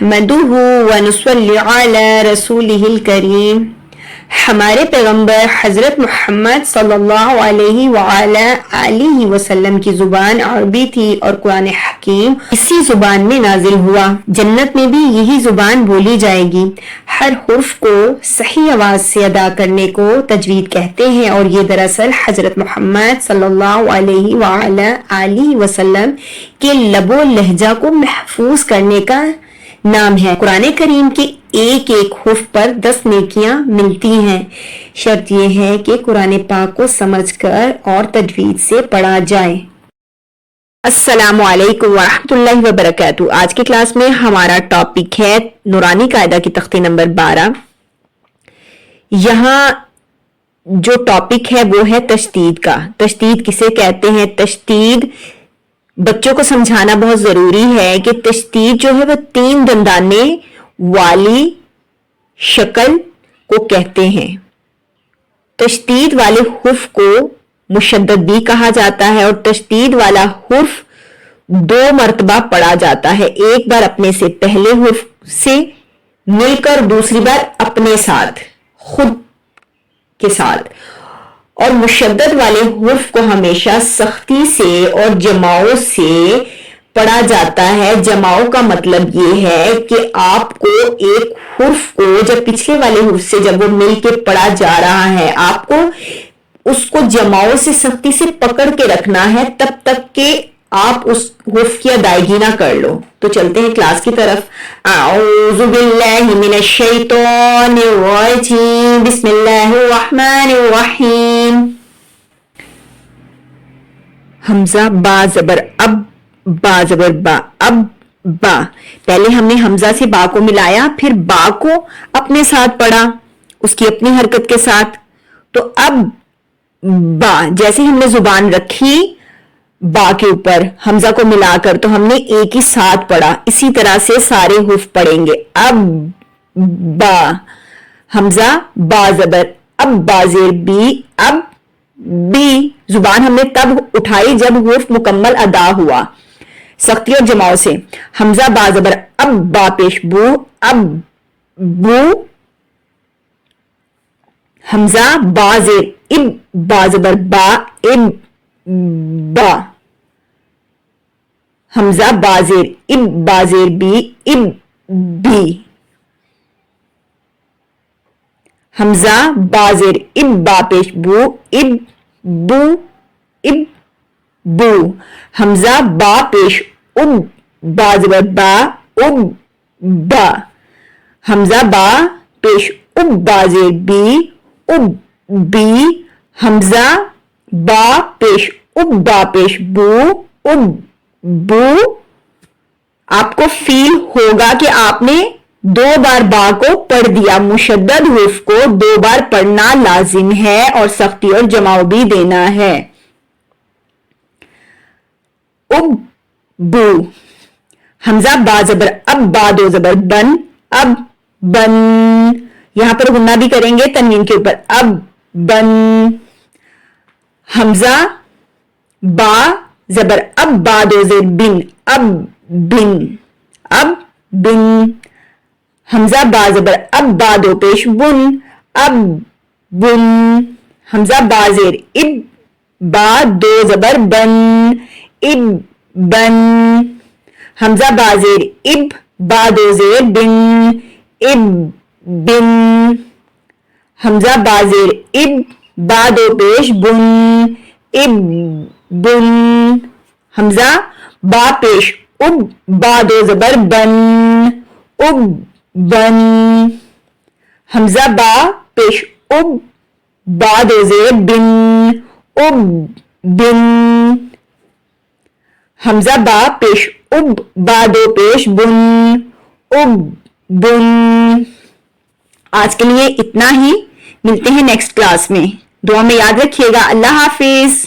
نحمدہ ونصلی علی رسولہ الکریم۔ ہمارے پیغمبر حضرت محمد صلی اللہ علیہ وآلہ آلہ وسلم کی زبان عربی تھی اور قرآن حکیم اسی زبان میں نازل ہوا۔ جنت میں بھی یہی زبان بولی جائے گی۔ ہر حرف کو صحیح آواز سے ادا کرنے کو تجوید کہتے ہیں، اور یہ دراصل حضرت محمد صلی اللہ علیہ وآلہ آلہ وسلم کے لب و لہجہ کو محفوظ کرنے کا نام ہے۔ قرآن کریم کے ایک ایک حرف پر 10 نیکیاں ملتی ہیں۔ شرط یہ ہے کہ قرآن پاک کو سمجھ کر اور تجوید سے پڑھا جائے۔ السلام علیکم ورحمۃ اللہ وبرکاتہ۔ آج کی کلاس میں ہمارا ٹاپک ہے نورانی قاعدہ کی تختی نمبر 12۔ یہاں جو ٹاپک ہے وہ ہے تشدید کا۔ تشدید کسے کہتے ہیں؟ تشدید بچوں کو سمجھانا بہت ضروری ہے کہ تشدید جو ہے وہ 3 دندانے والی شکل کو کہتے ہیں۔ تشدید والے حرف کو مشدد بھی کہا جاتا ہے، اور تشدید والا حرف 2 مرتبہ پڑھا جاتا ہے، ایک بار اپنے سے پہلے حرف سے مل کر، دوسری بار اپنے ساتھ خود کے ساتھ۔ اور مشدد والے حرف کو ہمیشہ سختی سے اور جماؤ سے پڑھا جاتا ہے۔ جماؤ کا مطلب یہ ہے کہ آپ کو ایک حرف کو جب پچھلے والے حرف سے جب وہ مل کے پڑھا جا رہا ہے، آپ کو اس کو جماؤ سے سختی سے پکڑ کے رکھنا ہے تب تک کہ آپ اس حرف کی ادائیگی نہ کر لو۔ تو چلتے ہیں کلاس کی طرف۔ اعوذ باللہ من الشیطان الرجیم، بسم اللہ الرحمن الرحیم۔ حمزہ با زبر اب، با زبر با، اب با۔ پہلے ہم نے حمزہ سے با کو ملایا، پھر با کو اپنے ساتھ پڑھا اس کی اپنی حرکت کے ساتھ۔ تو اب با جیسے ہم نے زبان رکھی با کے اوپر حمزہ کو ملا کر، تو ہم نے ایک ہی ساتھ پڑھا۔ اسی طرح سے سارے حرف پڑھیں گے۔ اب با، حمزہ با زبر اب، با زیر بی، اب بی۔ زبان ہم نے تب اٹھائی جب حرف مکمل ادا ہوا، سختی اور جماؤ سے۔ حمزہ با زبر اب، با پیش بو، اب بو۔ حمزہ با زیر اب، با زبر با، اب با۔ حمزہ با زیر اب، با زیر بی، اب بی۔ حمزہ با زیر اب، با پیش بو، اب بو، اب بو۔ حمزہ با پیش اب، با زبر با، اب با۔ حمزہ با پیش اب، با زیر بی، اب بی۔ حمزہ با پیش اب، با پیش بو، اب بو۔ آپ کو فیل ہوگا کہ آپ نے 2 بار با کو پڑھ دیا۔ مشدد حرف کو 2 بار پڑھنا لازم ہے اور سختی اور جماؤ بھی دینا ہے۔ اب بو، حمزہ با زبر اب، با 2 زبر بن، اب بن۔ یہاں پر غنہ بھی کریں گے تنوین کے اوپر، اب بن۔ حمزہ با زبر اب، با 2 زیر بن، اب بن، اب بن۔ حمزہ با زبر اب، با 2 پیش بن، اب بن۔ حمزہ با زیر اب، با 2 زبر بن، اب بن۔ حمزہ با زیر اب، با 2 زیر بن، اب بن۔ حمزہ با زیر اب، با 2 پیش بن، اب بن۔ حمزہ با پیش اب، با 2 زبر بن، اب بن۔ حمزہ با پیش اب، با 2 زیر بن، اب بن۔ حمزہ با پیش اب، با 2 پیش بن، اب بن۔ آج کے لیے اتنا ہی، ملتے ہیں نیکسٹ کلاس میں۔ دعا میں یاد رکھیے گا۔ اللہ حافظ۔